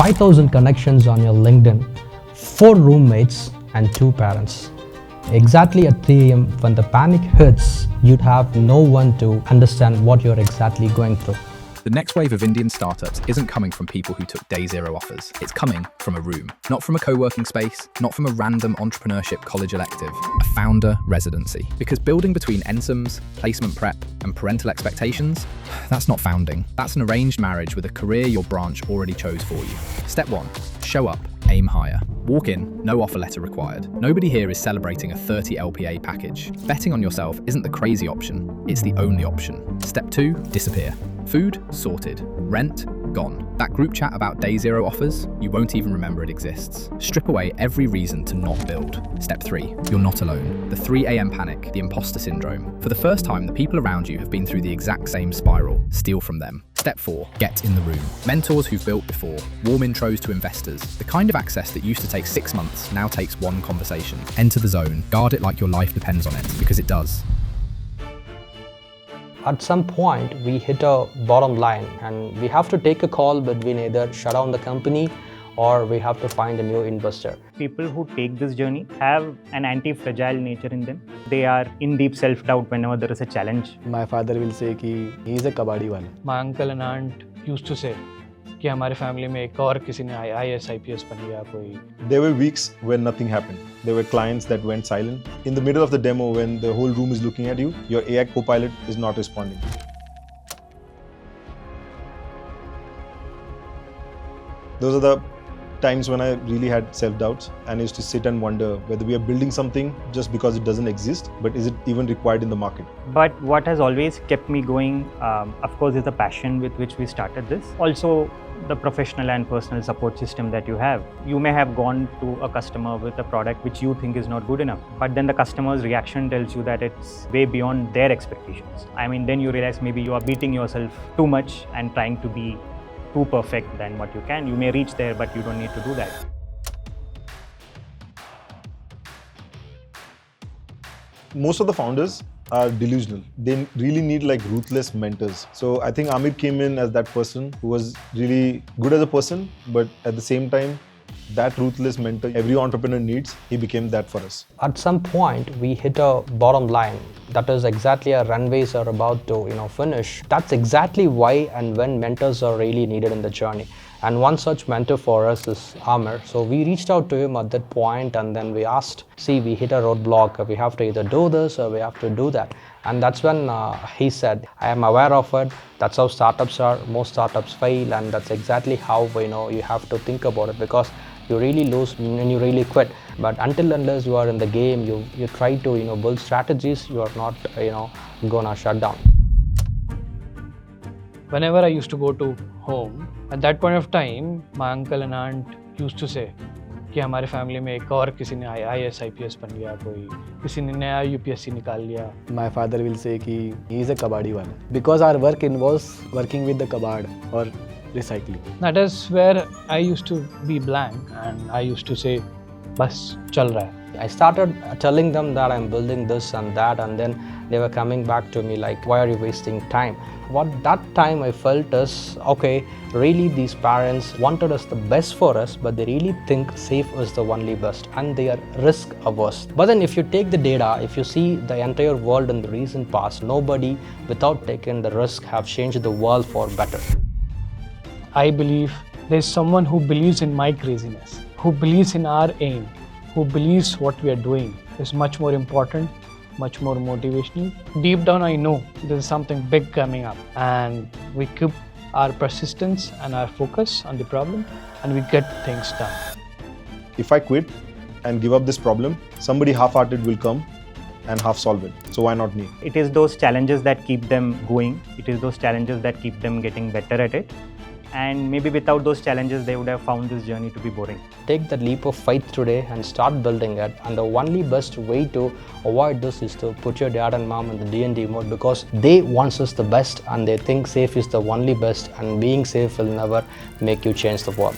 5,000 connections on your LinkedIn, 4 roommates and 2 parents. Exactly at 3 AM when the panic hits, you'd have no one to understand what you're exactly going through. The next wave of Indian startups isn't coming from people who took day zero offers. It's coming from a room, not from a co-working space, not from a random entrepreneurship college elective, a founder residency. Because building between ensoms, placement prep, and parental expectations, that's not founding. That's an arranged marriage with a career your branch already chose for you. Step 1, show up. Aim higher. Walk in, no offer letter required. Nobody here is celebrating a 30 LPA package. Betting on yourself isn't the crazy option, it's the only option. Step 2, disappear. Food, sorted. Rent, gone. That group chat about day zero offers, you won't even remember it exists. Strip away every reason to not build. Step 3, you're not alone. The 3 AM panic, the imposter syndrome. For the first time, the people around you have been through the exact same spiral. Steal from them. Step 4, get in the room. Mentors who've built before, warm intros to investors. The kind of access that used to take 6 months now takes 1 conversation. Enter the zone. Guard it like your life depends on it, because it does. At some point, we hit a bottom line and we have to take a call between either shut down the company or we have to find a new investor. People who take this journey have an anti-fragile nature in them. They are in deep self-doubt whenever there is a challenge. My father will say कि he is a kabadi wala. My uncle and aunt used to say कि हमारे family में एक और किसी ने IAS IPS बन गया कोई. There were weeks when nothing happened. There were clients that went silent. In the middle of the demo, when the whole room is looking at you, your AI copilot is not responding. Those are the times when I really had self-doubts and I used to sit and wonder whether we are building something just because it doesn't exist, but is it even required in the market? But what has always kept me going, of course, is the passion with which we started this. Also, the professional and personal support system that you have. You may have gone to a customer with a product which you think is not good enough, but then the customer's reaction tells you that it's way beyond their expectations. I mean, then you realize maybe you are beating yourself too much and trying to be too perfect than what you can. You may reach there, but you don't need to do that. Most of the founders are delusional. They really need like ruthless mentors. So I think Amir came in as that person who was really good as a person, but at the same time, that ruthless mentor every entrepreneur needs, he became that for us. At some point, we hit a bottom line. That is exactly our runways are about to finish. That's exactly why and when mentors are really needed in the journey. And one such mentor for us is Amir. So we reached out to him at that point and then we asked, see, we hit a roadblock. We have to either do this or we have to do that. And that's when he said, I am aware of it. That's how startups are. Most startups fail, and that's exactly how you have to think about it, because you really lose and you really quit. But until unless you are in the game, you try to build strategies, you are not gonna shut down. Whenever I used to go to home, at that point of time, my uncle and aunt used to say कि हमारे family में एक और किसी ने IAS IPS बन गया कोई, किसी ने नया UPSC निकाल लिया. My father will say कि he is a kabadi wala. Because our work involves working with the kabad or recycling. That is where I used to be blank and I used to say, बस चल रहा है. I started telling them that I'm building this and that, and then they were coming back to me like, why are you wasting time? What that time I felt is, okay, really these parents wanted us the best for us, but they really think safe is the only best and they are risk averse. But then if you take the data, if you see the entire world in the recent past, nobody without taking the risk have changed the world for better. I believe there's someone who believes in my craziness, who believes in our aim, who believes what we are doing is much more important, much more motivational. Deep down, I know there's something big coming up, and we keep our persistence and our focus on the problem, and we get things done. If I quit and give up this problem, somebody half-hearted will come and half solve it. So why not me? It is those challenges that keep them going. It is those challenges that keep them getting better at it. And maybe without those challenges, they would have found this journey to be boring. Take that leap of faith today and start building it. And the only best way to avoid this is to put your dad and mom in the D&D mode, because they want us the best and they think safe is the only best, and being safe will never make you change the world.